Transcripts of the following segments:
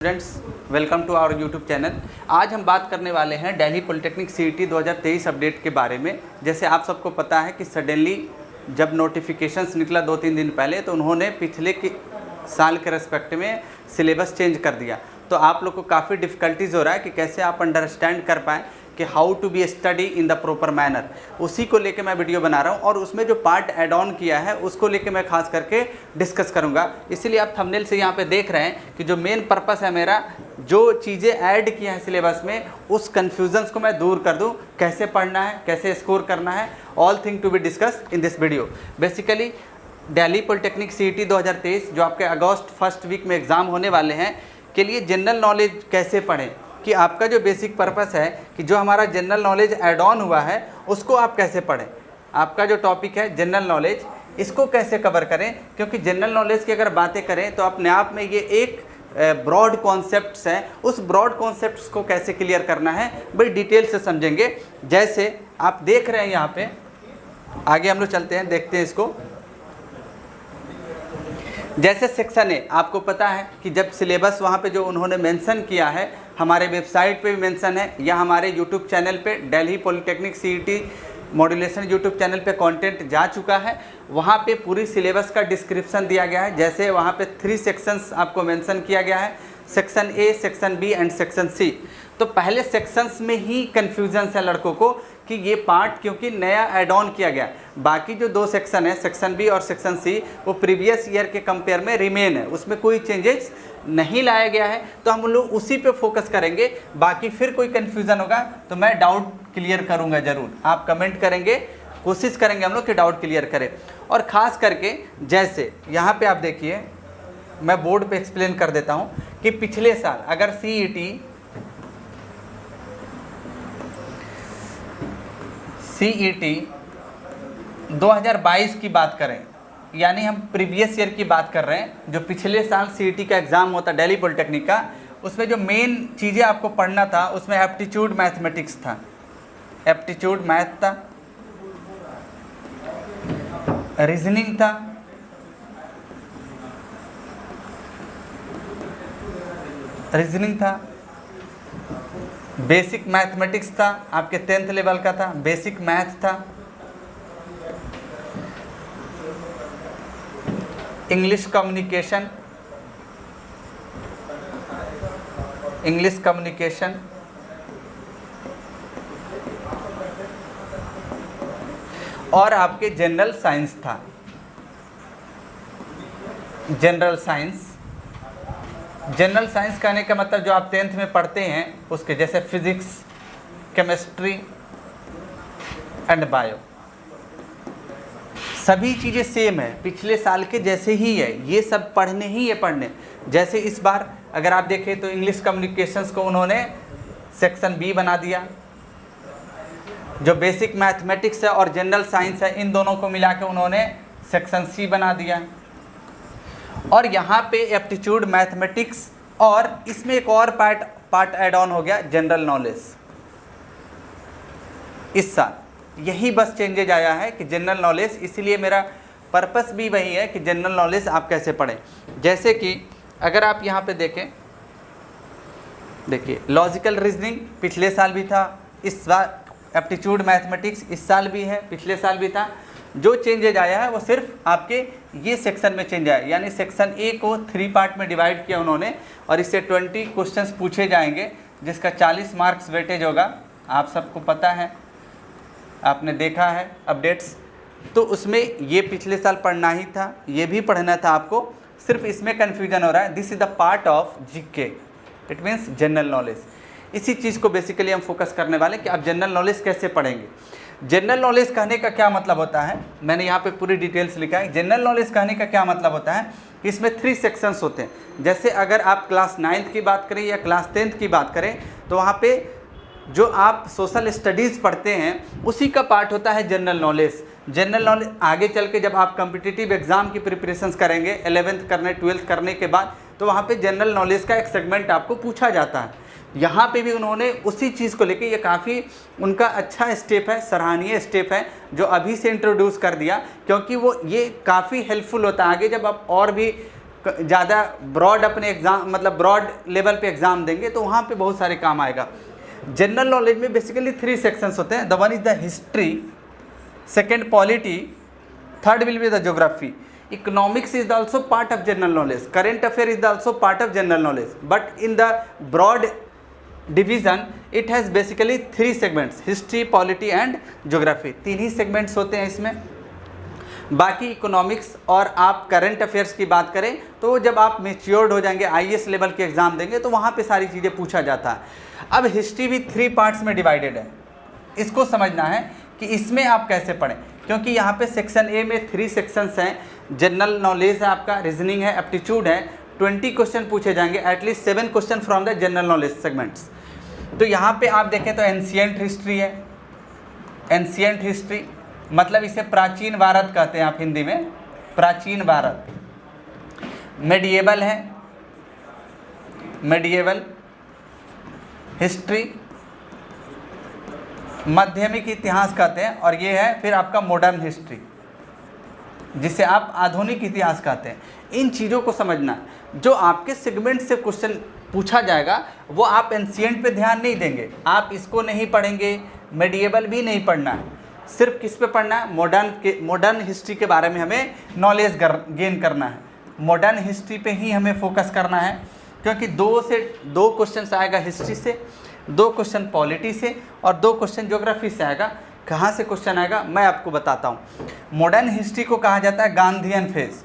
Students, welcome to our YouTube channel. आज हम बात करने वाले हैं दिल्ली पॉलिटेक्निक सीईटी 2023 अपडेट के बारे में। जैसे आप सबको पता है कि सडनली जब नोटिफिकेशंस निकला 2-3 दिन पहले, तो उन्होंने पिछले के साल के रेस्पेक्ट में सिलेबस चेंज कर दिया। तो आप लोग को काफ़ी डिफ़िकल्टीज़ हो रहा है कि कैसे आप अंडरस्टैंड कर पाएँ कि how to be study in the proper manner. उसी को लेके मैं वीडियो बना रहा हूँ और उसमें जो पार्ट ऐड ऑन किया है उसको लेके मैं खास करके डिस्कस करूँगा। इसीलिए आप थंबनेल से यहाँ पे देख रहे हैं कि जो मेन पर्पस है मेरा, जो चीज़ें ऐड किया है सिलेबस में, उस कन्फ्यूजन्स को मैं दूर कर दूँ। कैसे पढ़ना है, कैसे स्कोर करना है, all thing to be discuss in this video. Basically Delhi polytechnic CET 2023 जो आपके अगस्त फर्स्ट वीक में एग्ज़ाम होने वाले हैं के लिए जनरल नॉलेज कैसे पढ़ें, कि आपका जो बेसिक पर्पस है कि जो हमारा जनरल नॉलेज ऐड ऑन हुआ है उसको आप कैसे पढ़ें। आपका जो टॉपिक है जनरल नॉलेज, इसको कैसे कवर करें, क्योंकि जनरल नॉलेज की अगर बातें करें तो अपने आप में ये एक ब्रॉड कॉन्सेप्ट्स हैं। उस ब्रॉड कॉन्सेप्ट्स को कैसे क्लियर करना है बड़ी डिटेल से समझेंगे। जैसे आप देख रहे हैं यहाँ पे, आगे हम लोग चलते हैं, देखते हैं इसको। जैसे सेक्शन ए, आपको पता है कि जब सिलेबस वहाँ पे जो उन्होंने मेंशन किया है, हमारे वेबसाइट पे भी मेंशन है या हमारे यूट्यूब चैनल पे Delhi polytechnic CET modulation YouTube channel पे कंटेंट जा चुका है। वहाँ पे पूरी सिलेबस का डिस्क्रिप्शन दिया गया है। जैसे वहाँ पे 3 सेक्शंस आपको मेंशन किया गया है, section A, section B and section C. तो पहले सेक्शंस में ही कन्फ्यूजन है लड़कों को कि ये पार्ट क्योंकि नया ऐड ऑन किया गया। बाकी जो 2 सेक्शन है, सेक्शन बी और सेक्शन सी, वो प्रीवियस ईयर के कंपेयर में रिमेन है, उसमें कोई चेंजेस नहीं लाया गया है। तो हम लोग उसी पे फोकस करेंगे। बाकी फिर कोई कन्फ्यूज़न होगा तो मैं डाउट क्लियर करूँगा ज़रूर। आप कमेंट करेंगे, कोशिश करेंगे हम लोग कि डाउट क्लियर करें। और ख़ास करके जैसे यहाँ पे आप देखिए, मैं बोर्ड पे एक्सप्लेन कर देता हूँ कि पिछले साल अगर सीईटी 2022 की बात करें, यानी हम प्रीवियस ईयर की बात कर रहे हैं, जो पिछले साल सीईटी का एग्ज़ाम होता दिल्ली पॉलिटेक्निक का, उसमें जो मेन चीज़ें आपको पढ़ना था उसमें एप्टीट्यूड मैथमेटिक्स था, एप्टीट्यूड मैथ था, रीजनिंग था, बेसिक मैथमेटिक्स था, आपके 10th लेवल का था, बेसिक मैथ था, इंग्लिश कम्युनिकेशन, और आपके जनरल साइंस था। जनरल साइंस कहने का मतलब जो आप 10th में पढ़ते हैं उसके, जैसे फिजिक्स, केमिस्ट्री एंड बायो, सभी चीज़ें सेम है, पिछले साल के जैसे ही है। ये सब पढ़ने ही है पढ़ने। जैसे इस बार अगर आप देखें तो इंग्लिश कम्युनिकेशंस को उन्होंने सेक्शन बी बना दिया। जो बेसिक मैथमेटिक्स है और जनरल साइंस है, इन दोनों को मिला के उन्होंने सेक्शन सी बना दिया। और यहाँ पे एप्टीट्यूड मैथमेटिक्स, और इसमें एक और पार्ट ऐड ऑन हो गया, जनरल नॉलेज। इस साल यही बस चेंजेज आया है कि जनरल नॉलेज, इसीलिए मेरा पर्पस भी वही है कि जनरल नॉलेज आप कैसे पढ़ें। जैसे कि अगर आप यहाँ पे देखें, देखिए लॉजिकल रीजनिंग पिछले साल भी था, इस बार एप्टीट्यूड मैथमेटिक्स इस साल भी है, पिछले साल भी था। जो चेंजेज आया है वो सिर्फ आपके ये सेक्शन में चेंज आया, यानी सेक्शन ए को 3 पार्ट में डिवाइड किया उन्होंने, और इससे 20 क्वेश्चंस पूछे जाएंगे, जिसका 40 मार्क्स वेटेज होगा। आप सबको पता है, आपने देखा है अपडेट्स। तो उसमें ये पिछले साल पढ़ना ही था, ये भी पढ़ना था आपको, सिर्फ इसमें कन्फ्यूजन हो रहा है। This is the part of GK, it means general knowledge. इसी चीज़ को बेसिकली हम फोकस करने वाले कि आप जनरल नॉलेज कैसे पढ़ेंगे। जनरल नॉलेज कहने का क्या मतलब होता है, मैंने यहाँ पे पूरी डिटेल्स लिखा है। जनरल नॉलेज कहने का क्या मतलब होता है कि इसमें 3 सेक्शंस होते हैं। जैसे अगर आप क्लास 9th की बात करें या क्लास 10th की बात करें, तो वहाँ पे जो आप सोशल स्टडीज़ पढ़ते हैं उसी का पार्ट होता है जनरल नॉलेज। जनरल नॉलेज आगे चल के जब आप कम्पिटिटिव एग्ज़ाम की प्रिपरेशंस करेंगे, 11th करने 12th करने के बाद, तो वहाँ पे जनरल नॉलेज का एक सेगमेंट आपको पूछा जाता है। यहाँ पे भी उन्होंने उसी चीज़ को लेके, ये काफ़ी उनका अच्छा स्टेप है, सराहनीय स्टेप है जो अभी से इंट्रोड्यूस कर दिया, क्योंकि वो ये काफ़ी हेल्पफुल होता है आगे जब आप और भी ज़्यादा ब्रॉड अपने एग्ज़ाम मतलब ब्रॉड लेवल पे एग्ज़ाम देंगे तो वहाँ पे बहुत सारे काम आएगा। जनरल नॉलेज में बेसिकली 3 सेक्शंस होते हैं। The one is the history, second polity, third will be the geography. Economics is also part of general knowledge, current affair is also part of general knowledge, but in the broad division it has basically 3 segments, history, polity and geography. 3 ही segments होते हैं इसमें। बाकी economics और आप current affairs की बात करें तो जब आप मेच्योर्ड हो जाएंगे, आईएएस लेवल के एग्ज़ाम देंगे तो वहाँ पे सारी चीज़ें पूछा जाता है। अब हिस्ट्री भी 3 पार्ट्स में डिवाइडेड है। इसको समझना है कि इसमें आप कैसे पढ़ें, क्योंकि यहाँ पे सेक्शन ए में 3 सेक्शंस हैं। जनरल नॉलेज है आपका, रीजनिंग है, एप्टीट्यूड है। 20 क्वेश्चन पूछे जाएंगे, at least 7 question from the general knowledge segments. तो यहाँ पे आप देखें तो एंशिएंट हिस्ट्री है। एंशिएंट हिस्ट्री मतलब इसे प्राचीन भारत कहते हैं आप हिंदी में, प्राचीन भारत। मेडिएवल है, मेडिएवल हिस्ट्री, माध्यमिक इतिहास कहते हैं, और ये है फिर आपका मॉडर्न हिस्ट्री जिसे आप आधुनिक इतिहास कहते हैं। इन चीज़ों को समझना, जो आपके सेगमेंट से क्वेश्चन पूछा जाएगा वो आप एंशिएंट पे ध्यान नहीं देंगे, आप इसको नहीं पढ़ेंगे, मेडिएवल भी नहीं पढ़ना है, सिर्फ किस पे पढ़ना है, मॉडर्न हिस्ट्री के बारे में हमें नॉलेज गेन करना है। मॉडर्न हिस्ट्री पे ही हमें फोकस करना है, क्योंकि 2 क्वेश्चन आएगा हिस्ट्री से, 2 क्वेश्चन पॉलिटी से और 2 क्वेश्चन ज्योग्राफी से आएगा। कहाँ से क्वेश्चन आएगा मैं आपको बताता हूँ। मॉडर्न हिस्ट्री को कहा जाता है गांधीयन फेज।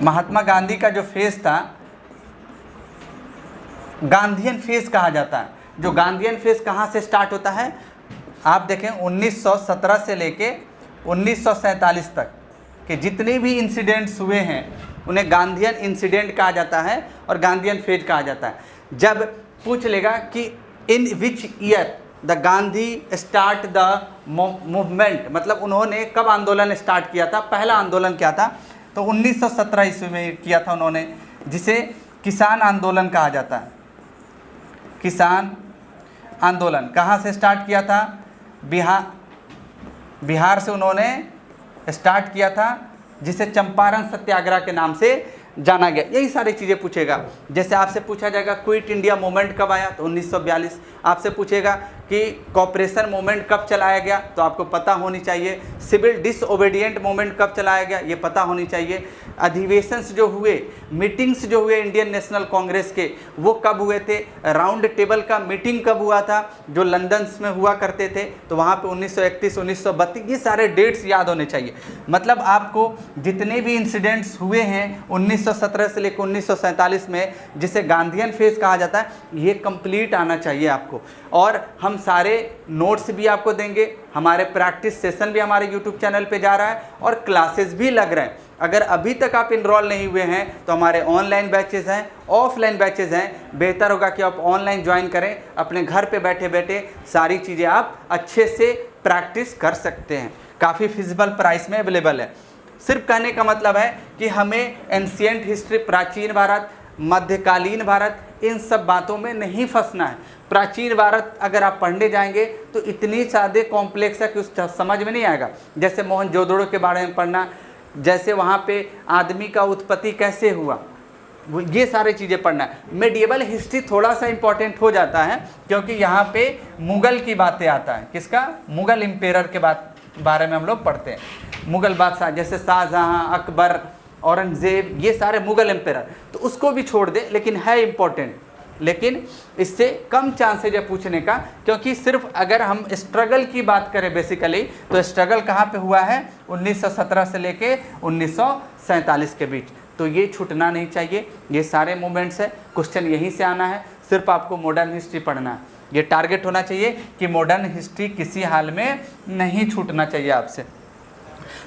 महात्मा गांधी का जो फेज था गांधीयन फेज कहा जाता है। जो गांधीयन फेज कहाँ से स्टार्ट होता है, आप देखें 1917 से लेके 1947 तक के जितने भी इंसिडेंट्स हुए हैं उन्हें गांधीयन इंसिडेंट कहा जाता है और गांधीयन फेज कहा जाता है। जब पूछ लेगा कि in which year the Gandhi start the movement, मतलब उन्होंने कब आंदोलन स्टार्ट किया था, पहला आंदोलन क्या था, तो 1917 ईस्वी में किया था उन्होंने, जिसे किसान आंदोलन कहा जाता है। किसान आंदोलन कहाँ से स्टार्ट किया था, बिहार से उन्होंने स्टार्ट किया था, जिसे चंपारण सत्याग्रह के नाम से जाना गया। यही सारी चीज़ें पूछेगा। जैसे आपसे पूछा जाएगा क्विट इंडिया मूवमेंट कब आया, तो 1942। आपसे पूछेगा कि कॉपरेशन मूवमेंट कब चलाया गया, तो आपको पता होनी चाहिए। सिविल डिसओबीडिएंट मूवमेंट कब चलाया गया, ये पता होनी चाहिए। अधिवेशंस जो हुए, मीटिंग्स जो हुए इंडियन नेशनल कांग्रेस के, वो कब हुए थे। राउंड टेबल का मीटिंग कब हुआ था, जो लंदन में हुआ करते थे, तो वहाँ पे 1931, 1932, ये सारे डेट्स याद होने चाहिए। मतलब आपको जितने भी इंसिडेंट्स हुए हैं 1917 से लेकर 1947 में, जिसे गांधीयन फेज कहा जाता है, ये कंप्लीट आना चाहिए आपको। और हम सारे नोट्स भी आपको देंगे, हमारे प्रैक्टिस सेशन भी हमारे यूट्यूब चैनल पे जा रहा है और क्लासेस भी लग रहे हैं। अगर अभी तक आप इनरोल नहीं हुए हैं तो हमारे ऑनलाइन बैचेस हैं, ऑफलाइन बैचेस हैं। बेहतर होगा कि आप ऑनलाइन ज्वाइन करें, अपने घर पे बैठे बैठे सारी चीज़ें आप अच्छे से प्रैक्टिस कर सकते हैं। काफ़ी फिजिबल प्राइस में अवेलेबल है। सिर्फ कहने का मतलब है कि हमें एंशिएंट हिस्ट्री, प्राचीन भारत, मध्यकालीन भारत, इन सब बातों में नहीं फंसना है। प्राचीन भारत अगर आप पढ़ने जाएंगे तो इतनी ज़्यादा कॉम्प्लेक्स है कि उस समझ में नहीं आएगा। जैसे मोहनजोदड़ो के बारे में पढ़ना, जैसे वहाँ पे आदमी का उत्पत्ति कैसे हुआ, ये सारी चीज़ें पढ़ना है। मेडिएवल हिस्ट्री थोड़ा सा इंपॉर्टेंट हो जाता है, क्योंकि यहाँ पे मुग़ल की बातें आता है। किसका, मुग़ल एम्पेरर के बारे में हम लोग पढ़ते हैं। मुग़ल बादशाह जैसे शाहजहाँ, अकबर, औरंगज़ेब, ये सारे मुग़ल एम्पेरर, तो उसको भी छोड़ दे, लेकिन है इम्पोर्टेंट। लेकिन इससे कम चांसेज है पूछने का, क्योंकि सिर्फ अगर हम स्ट्रगल की बात करें बेसिकली, तो स्ट्रगल कहाँ पे हुआ है, 1917 से लेके 1947 के बीच। तो ये छूटना नहीं चाहिए। ये सारे मूवमेंट्स है, क्वेश्चन यहीं से आना है। सिर्फ आपको मॉडर्न हिस्ट्री पढ़ना है, ये टारगेट होना चाहिए कि मॉडर्न हिस्ट्री किसी हाल में नहीं छूटना चाहिए आपसे।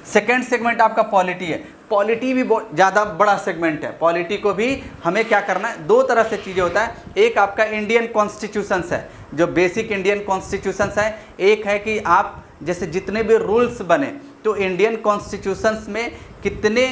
सेकेंड सेगमेंट आपका पॉलिटी है। पॉलिटी भी बहुत ज़्यादा बड़ा सेगमेंट है। पॉलिटी को भी हमें क्या करना है, 2 तरह से चीज़ें होता है। एक आपका इंडियन कॉन्स्टिट्यूशंस है, जो बेसिक इंडियन कॉन्स्टिट्यूशंस है। एक है कि आप जैसे जितने भी रूल्स बने, तो इंडियन कॉन्स्टिट्यूशंस में कितने,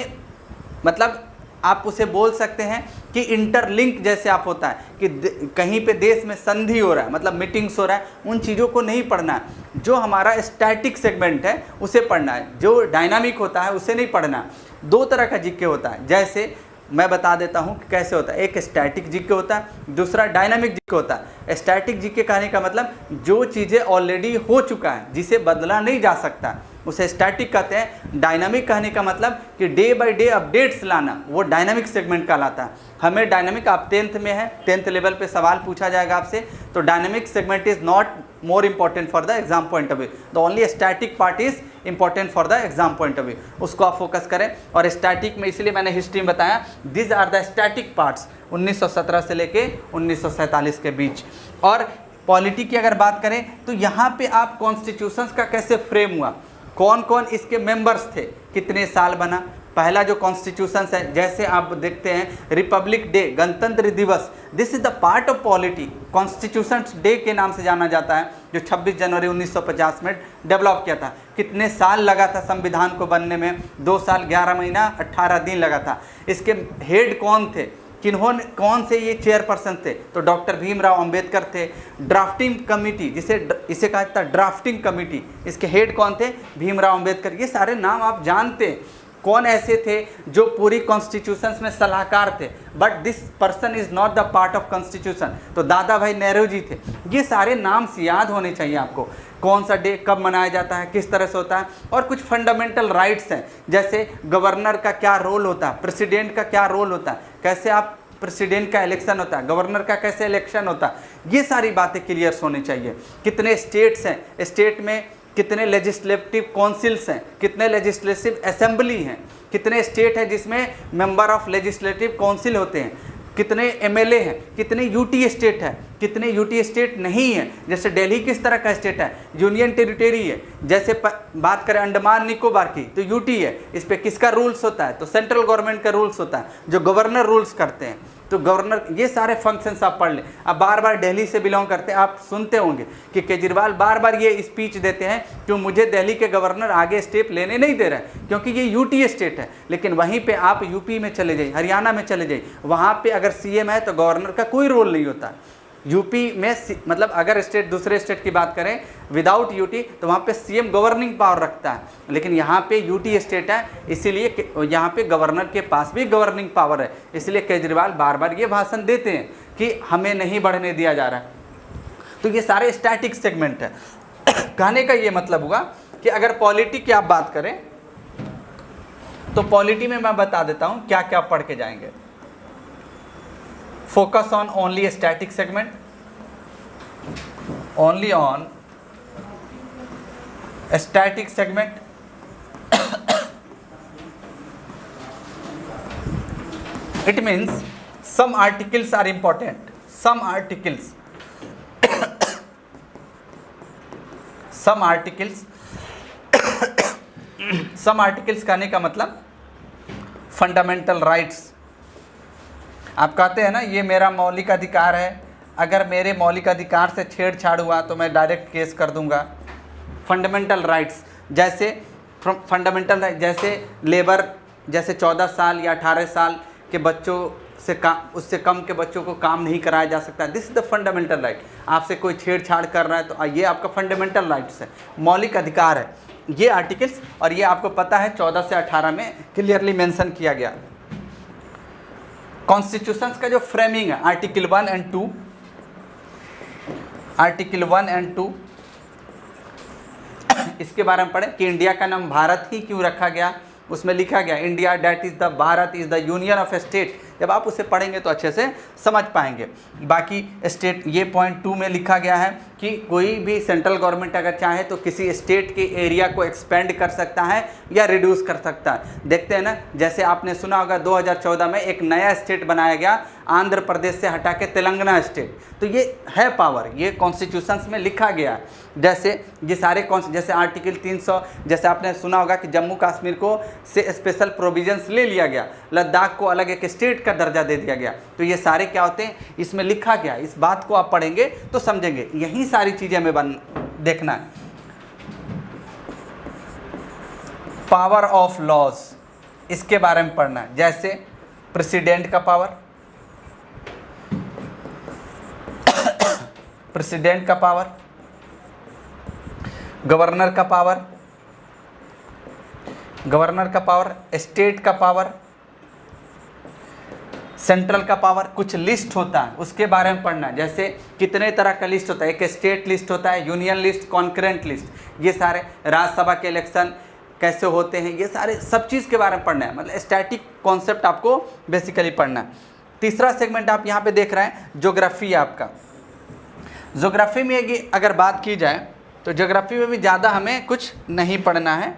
मतलब आप उसे बोल सकते हैं कि इंटरलिंक जैसे आप होता है कि कहीं पे देश में संधि हो रहा है, मतलब मीटिंग्स हो रहा है, उन चीज़ों को नहीं पढ़ना है। जो हमारा स्टैटिक सेगमेंट है उसे पढ़ना है, जो डायनामिक होता है उसे नहीं पढ़ना है। दो तरह का जीके होता है, जैसे मैं बता देता हूँ कि कैसे होता है। एक स्टैटिक जीके होता है, दूसरा डायनामिक जीके होता है। स्टैटिक जीके कहने का मतलब जो चीज़ें ऑलरेडी हो चुका है, जिसे बदला नहीं जा सकता, उसे स्टैटिक कहते हैं। डायनामिक कहने का मतलब कि डे बाय डे अपडेट्स लाना, वो डायनामिक सेगमेंट कहलाता है। हमें डायनामिक, आप 10th में है, 10th लेवल पे सवाल पूछा जाएगा आपसे, तो dynamic segment is not more important for the exam point of view, the only static part is important for the exam point of view, उसको आप फोकस करें। और स्टैटिक में इसलिए मैंने हिस्ट्री में बताया, this are the static parts 1917 से लेके 1947 के बीच। और पॉलिटी की अगर बात करें तो यहाँ पे आप कॉन्स्टिट्यूशंस का कैसे फ्रेम हुआ, कौन कौन इसके मेंबर्स थे, कितने साल बना। पहला जो कॉन्स्टिट्यूशंस है, जैसे आप देखते हैं रिपब्लिक डे, गणतंत्र दिवस, this is the part of polity. Constitutions day के नाम से जाना जाता है, जो 26 जनवरी 1950 में डेवलप किया था। कितने साल लगा था संविधान को बनने में? 2 साल 11 महीना 18 दिन लगा था। इसके हेड कौन थे, किन्होंने, कौन से ये चेयरपर्सन थे? तो डॉक्टर भीमराव अंबेडकर थे। ड्राफ्टिंग कमेटी, इसे कहा जाता है ड्राफ्टिंग कमेटी, इसके हेड कौन थे? भीमराव अंबेडकर। ये सारे नाम आप जानते हैं। कौन ऐसे थे जो पूरी कॉन्स्टिट्यूशंस में सलाहकार थे, but this person is not the part of constitution? तो दादा भाई नेहरू जी थे। ये सारे नाम याद होने चाहिए आपको। कौन सा डे कब मनाया जाता है, किस तरह से होता है। और कुछ फंडामेंटल राइट्स हैं, जैसे गवर्नर का क्या रोल होता है, प्रेसिडेंट का क्या रोल होता है, कैसे आप प्रेसिडेंट का इलेक्शन होता है, गवर्नर का कैसे इलेक्शन होता है, ये सारी बातें क्लियर होनी चाहिए। कितने स्टेट्स हैं, स्टेट में कितने लेजिस्लेटिव काउंसिल्स हैं, कितने लेजिस्लेटिव असेंबली हैं, कितने स्टेट है जिसमें मेंबर ऑफ लेजिस्लेटिव काउंसिल होते हैं, कितने एमएलए हैं, कितने यूटी स्टेट है, कितने यूटी स्टेट नहीं है। जैसे दिल्ली किस तरह का स्टेट है, यूनियन टेरिटरी है। जैसे बात करें अंडमान निकोबार की, तो यूटी है, इस पर किसका रूल्स होता है? तो सेंट्रल गवर्नमेंट का रूल्स होता है, जो गवर्नर रूल्स करते हैं। तो गवर्नर, ये सारे फंक्शंस आप पढ़ लें। अब बार बार दिल्ली से बिलोंग करते हैं, आप सुनते होंगे कि केजरीवाल बार बार ये स्पीच देते हैं कि मुझे दिल्ली के गवर्नर आगे स्टेप लेने नहीं दे रहे हैं, क्योंकि ये यूटी स्टेट है। लेकिन वहीं पे आप यूपी में चले जाइए, हरियाणा में चले जाइए, वहाँ पे अगर सीएम है तो गवर्नर का कोई रोल नहीं होता। यूपी में मतलब अगर स्टेट, दूसरे स्टेट की बात करें विदाउट यूटी, तो वहाँ पे सीएम गवर्निंग पावर रखता है। लेकिन यहाँ पे यूटी स्टेट है, इसीलिए यहाँ पे गवर्नर के पास भी गवर्निंग पावर है। इसलिए केजरीवाल बार बार ये भाषण देते हैं कि हमें नहीं बढ़ने दिया जा रहा है। तो ये सारे स्टैटिक सेगमेंट है। कहने का ये मतलब हुआ कि अगर पॉलिटी की आप बात करें तो पॉलिटी में मैं बता देता हूँ क्या क्या पढ़ के जाएंगे। Focus on only a static segment, only on a static segment. It means some articles are important, some articles कहने का मतलब फंडामेंटल राइट्स। आप कहते हैं ना ये मेरा मौलिक अधिकार है, अगर मेरे मौलिक अधिकार से छेड़छाड़ हुआ तो मैं डायरेक्ट केस कर दूंगा। फंडामेंटल राइट्स, जैसे फंडामेंटल राइट, जैसे लेबर, जैसे 14 साल या 18 साल के बच्चों से उससे कम के बच्चों को काम नहीं कराया जा सकता। This is the fundamental right. आपसे कोई छेड़छाड़ कर रहा है तो ये आपका फंडामेंटल राइट्स है, मौलिक अधिकार है ये आर्टिकल्स। और ये आपको पता है 14 से 18 में क्लियरली मेंशन किया गया। कॉन्स्टिट्यूशंस का जो फ्रेमिंग है, आर्टिकल 1 एंड 2, आर्टिकल 1 एंड 2, इसके बारे में पढ़ें कि इंडिया का नाम भारत ही क्यों रखा गया। उसमें लिखा गया India that is the Bharat is the union of state. जब आप उसे पढ़ेंगे तो अच्छे से समझ पाएंगे। बाकी स्टेट, ये पॉइंट 2 में लिखा गया है कि कोई भी सेंट्रल गवर्नमेंट अगर चाहे तो किसी स्टेट के एरिया को एक्सपेंड कर सकता है या रिड्यूस कर सकता है। देखते हैं ना, जैसे आपने सुना होगा 2014 में एक नया स्टेट बनाया गया, आंध्र प्रदेश से हटा के तेलंगाना स्टेट। तो ये है पावर, ये कॉन्स्टिट्यूशंस में लिखा गया है। जैसे ये सारे जैसे आर्टिकल 300, जैसे आपने सुना होगा कि जम्मू कश्मीर को से स्पेशल प्रोविजंस ले लिया गया, लद्दाख को अलग एक स्टेट का दर्जा दे दिया गया। तो ये सारे क्या होते हैं, इसमें लिखा गया। इस बात को आप पढ़ेंगे तो समझेंगे। यही सारी चीज़ें हमें देखना है। पावर ऑफ लॉज, इसके बारे में पढ़ना है। जैसे प्रेसिडेंट का पावर, प्रेसिडेंट का पावर, गवर्नर का पावर, गवर्नर का पावर, स्टेट का पावर, सेंट्रल का पावर। कुछ लिस्ट होता है उसके बारे में पढ़ना है, जैसे कितने तरह का लिस्ट होता है, एक स्टेट लिस्ट होता है, यूनियन लिस्ट, कॉन्करेंट लिस्ट, ये सारे राज्यसभा के इलेक्शन कैसे होते हैं, ये सारे सब चीज़ के बारे में पढ़ना है। मतलब स्टैटिक कॉन्सेप्ट आपको बेसिकली पढ़ना है। तीसरा सेगमेंट आप यहाँ पे देख रहे हैं ज्योग्राफी है आपका। ज्योग्राफी में अगर बात की जाए तो ज्योग्राफी में भी ज़्यादा हमें कुछ नहीं पढ़ना है।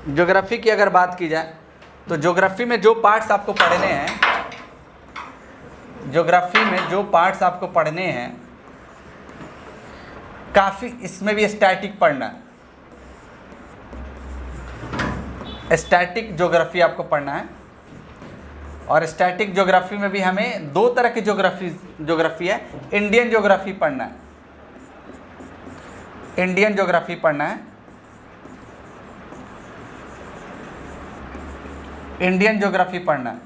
ज्योग्राफी की अगर बात की जाए तो ज्योग्राफी में जो पार्ट्स आपको पढ़ने हैं, ज्योग्राफी में जो पार्ट्स आपको पढ़ने हैं काफ़ी, इसमें भी स्टैटिक पढ़ना है, स्टैटिक ज्योग्राफी आपको पढ़ना है। और स्टैटिक ज्योग्राफी में भी हमें दो तरह की ज्योग्राफी है। इंडियन ज्योग्राफी पढ़ना है, इंडियन ज्योग्राफी पढ़ना है, इंडियन ज्योग्राफी पढ़ना है।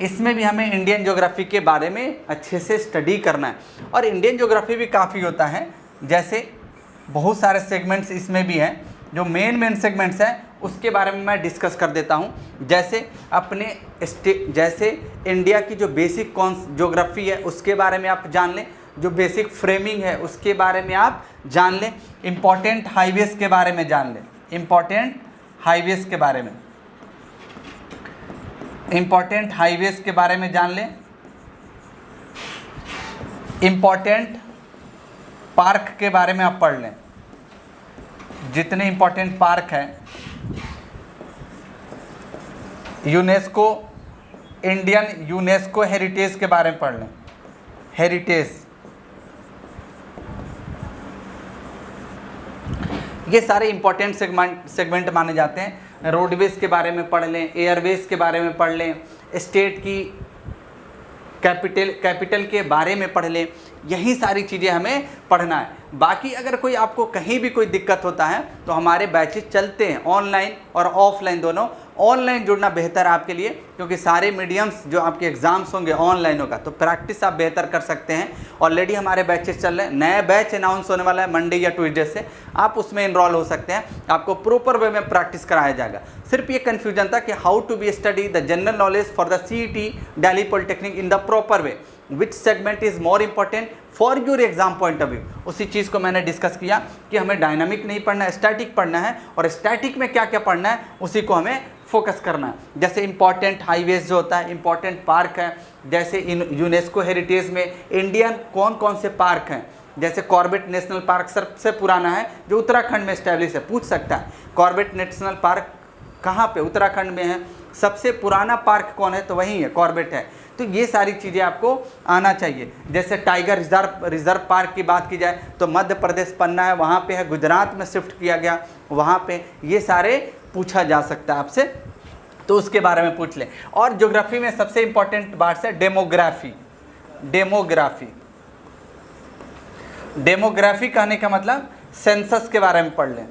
इसमें भी हमें इंडियन ज्योग्राफी के बारे में अच्छे से स्टडी करना है। और इंडियन ज्योग्राफी भी काफ़ी होता है, जैसे बहुत सारे सेगमेंट्स इसमें भी हैं। जो मेन सेगमेंट्स हैं उसके बारे में मैं डिस्कस कर देता हूं। जैसे अपने जैसे इंडिया की जो बेसिक ज्योग्राफी है उसके बारे में आप जान लें, जो बेसिक फ्रेमिंग है उसके बारे में आप जान लें, इम्पॉर्टेंट हाईवेज़ के बारे में जान लें, इम्पॉर्टेंट हाईवेज़ के बारे में, इम्पॉर्टेंट हाईवेज़ के बारे में जान लें, इम्पॉर्टेंट पार्क के बारे में आप पढ़ लें, जितने इम्पॉर्टेंट पार्क हैं, यूनेस्को, इंडियन यूनेस्को हेरिटेज के बारे में पढ़ लें, हेरिटेज, ये सारे इंपॉर्टेंट सेगमेंट माने जाते हैं। रोडवेज के बारे में पढ़ लें, एयरवेज के बारे में पढ़ लें, स्टेट की कैपिटल के बारे में पढ़ लें, यही सारी चीज़ें हमें पढ़ना है। बाकी अगर कोई आपको कहीं भी कोई दिक्कत होता है तो हमारे बैचेस चलते हैं ऑनलाइन और ऑफलाइन दोनों। ऑनलाइन जुड़ना बेहतर है आपके लिए, क्योंकि सारे मीडियम्स जो आपके एग्जाम्स होंगे ऑनलाइन होगा, तो प्रैक्टिस आप बेहतर कर सकते हैं। ऑलरेडी हमारे बैचेस चल रहे हैं, नया बैच अनाउंस होने वाला है मंडे या ट्यूसडे से, आप उसमें इनरोल हो सकते हैं। आपको प्रॉपर वे में प्रैक्टिस कराया जाएगा। सिर्फ ये कन्फ्यूजन था कि how to be study the general knowledge for the CET Delhi polytechnic in the proper way, which segment is more important for your exam point of view. उसी चीज़ को मैंने डिस्कस किया कि हमें डायनामिक नहीं पढ़ना है, स्टैटिक पढ़ना है, और स्टैटिक में क्या क्या पढ़ना है उसी को हमें फोकस करना है। जैसे इंपॉर्टेंट हाईवेज जो होता है, इंपॉर्टेंट पार्क है, जैसे यूनेस्को हेरिटेज में इंडियन कौन कौन से पार्क हैं, जैसे कॉर्बेट नेशनल पार्क सबसे पुराना है जो उत्तराखंड में एस्टैब्लिश है, पूछ सकता है कॉर्बेट नेशनल पार्क कहाँ पे, उत्तराखंड में है। सबसे पुराना पार्क कौन है, तो वही है, कॉर्बेट है। तो ये सारी चीज़ें आपको आना चाहिए। जैसे टाइगर रिजर्व पार्क की बात की जाए तो मध्य प्रदेश पन्ना है, वहाँ पे है, गुजरात में शिफ्ट किया गया, वहाँ पे ये सारे पूछा जा सकता है आपसे, तो उसके बारे में पूछ लें। और ज्योग्राफी में सबसे इंपॉर्टेंट बात है डेमोग्राफी। डेमोग्राफी, डेमोग्राफी कहने का मतलब सेंसस के बारे में पढ़ लें।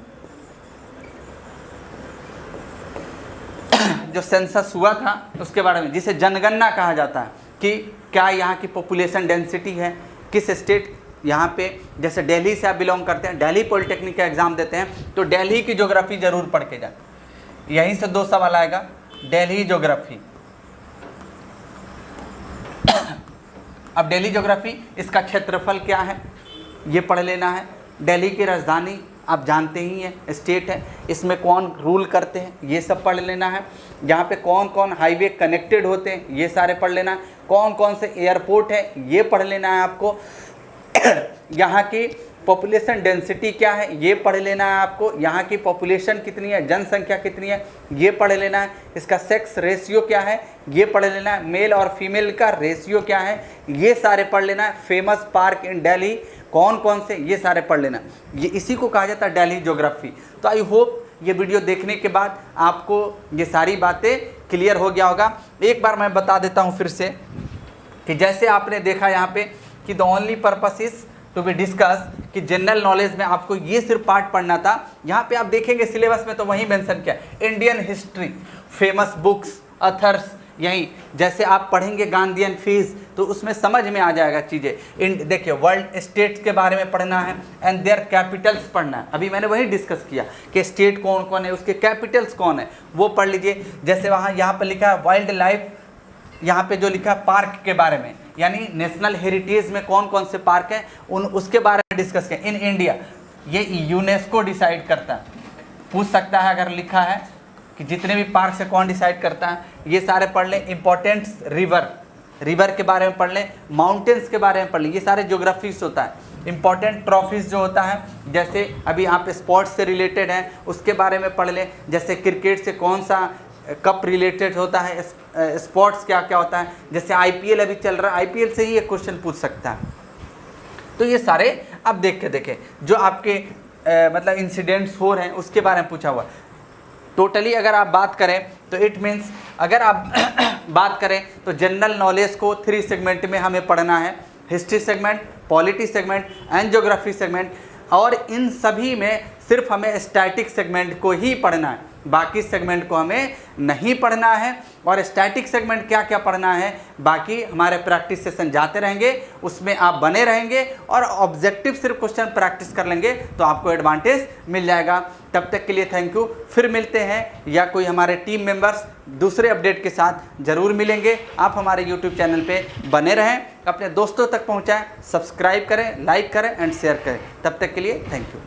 जो सेंसस हुआ था उसके बारे में, जिसे जनगणना कहा जाता है, कि क्या यहाँ की पॉपुलेशन डेंसिटी है, किस स्टेट, यहाँ पे जैसे दिल्ली से आप बिलोंग करते हैं, दिल्ली पॉलिटेक्निक का एग्जाम देते हैं, तो दिल्ली की ज्योग्राफी जरूर पढ़ के जाए। यहीं से 2 सवाल आएगा, दिल्ली ज्योग्राफी। अब दिल्ली ज्योग्राफी, इसका क्षेत्रफल क्या है ये पढ़ लेना है। दिल्ली की राजधानी आप जानते ही हैं, स्टेट है, इसमें कौन रूल करते हैं ये सब पढ़ लेना है। यहाँ पे कौन कौन हाईवे कनेक्टेड होते हैं ये सारे पढ़ लेना है। कौन कौन से एयरपोर्ट है ये पढ़ लेना है आपको। यहाँ की पॉपुलेशन डेंसिटी क्या है ये पढ़ लेना है आपको। यहाँ की पॉपुलेशन कितनी है, जनसंख्या कितनी है ये पढ़ लेना है। इसका सेक्स रेशियो क्या है ये पढ़ लेना है। मेल और फीमेल का रेशियो क्या है ये सारे पढ़ लेना है। फेमस पार्क इन दिल्ली कौन कौन से ये सारे पढ़ लेना। ये इसी को कहा जाता है दिल्ली ज्योग्राफी। तो आई होप ये वीडियो देखने के बाद आपको ये सारी बातें क्लियर हो गया होगा। एक बार मैं बता देता हूँ फिर से कि जैसे आपने देखा यहाँ पे कि the only purpose is to be discuss कि जनरल नॉलेज में आपको ये सिर्फ पार्ट पढ़ना था। यहाँ पे आप देखेंगे सिलेबस में तो वही मेंशन किया, Indian history, famous books, others, यही जैसे आप पढ़ेंगे गांधीयन फीस तो उसमें समझ में आ जाएगा चीज़ें। देखिए वर्ल्ड स्टेट्स के बारे में पढ़ना है एंड देयर कैपिटल्स पढ़ना है। अभी मैंने वही डिस्कस किया कि स्टेट कौन कौन है, उसके कैपिटल्स कौन है, वो पढ़ लीजिए। जैसे यहाँ पर लिखा है वाइल्ड लाइफ, यहाँ पे जो लिखा है पार्क के बारे में, यानी नेशनल हेरिटेज में कौन कौन से पार्क हैं उसके बारे में डिस्कस करें। इन इंडिया ये यूनेस्को डिसाइड करता है, पूछ सकता है अगर लिखा है कि जितने भी पार्क से कौन डिसाइड करता है, ये सारे पढ़ लें। इंपॉर्टेंट रिवर के बारे में पढ़ लें, माउंटेन्स के बारे में पढ़ लें, ये सारे ज्योग्राफीज होता है। इंपॉर्टेंट ट्रॉफीज जो होता है, जैसे अभी आप स्पोर्ट्स से रिलेटेड हैं उसके बारे में पढ़ लें। जैसे क्रिकेट से कौन सा कप रिलेटेड होता है, स्पोर्ट्स क्या क्या होता है, जैसे आईपीएल अभी चल रहा है, आईपीएल से ही एक क्वेश्चन पूछ सकता है। तो ये सारे अब देखें जो आपके मतलब इंसिडेंट्स हो रहे हैं उसके बारे में पूछा हुआ। टोटली अगर आप बात करें तो इट मीन्स अगर आप बात करें तो जनरल नॉलेज को 3 सेगमेंट में हमें पढ़ना है, history segment, polity segment and geography segment. और इन सभी में सिर्फ हमें स्टैटिक सेगमेंट को ही पढ़ना है, बाकी सेगमेंट को हमें नहीं पढ़ना है। और स्टैटिक सेगमेंट क्या क्या पढ़ना है, बाकी हमारे प्रैक्टिस सेशन जाते रहेंगे, उसमें आप बने रहेंगे और ऑब्जेक्टिव सिर्फ क्वेश्चन प्रैक्टिस कर लेंगे तो आपको एडवांटेज मिल जाएगा। तब तक के लिए थैंक यू। फिर मिलते हैं या कोई हमारे टीम मेंबर्स दूसरे अपडेट के साथ ज़रूर मिलेंगे। आप हमारे यूट्यूब चैनल पे बने रहें, अपने दोस्तों तक पहुँचाएँ, सब्सक्राइब करें, लाइक करें एंड शेयर करें। तब तक के लिए थैंक यू।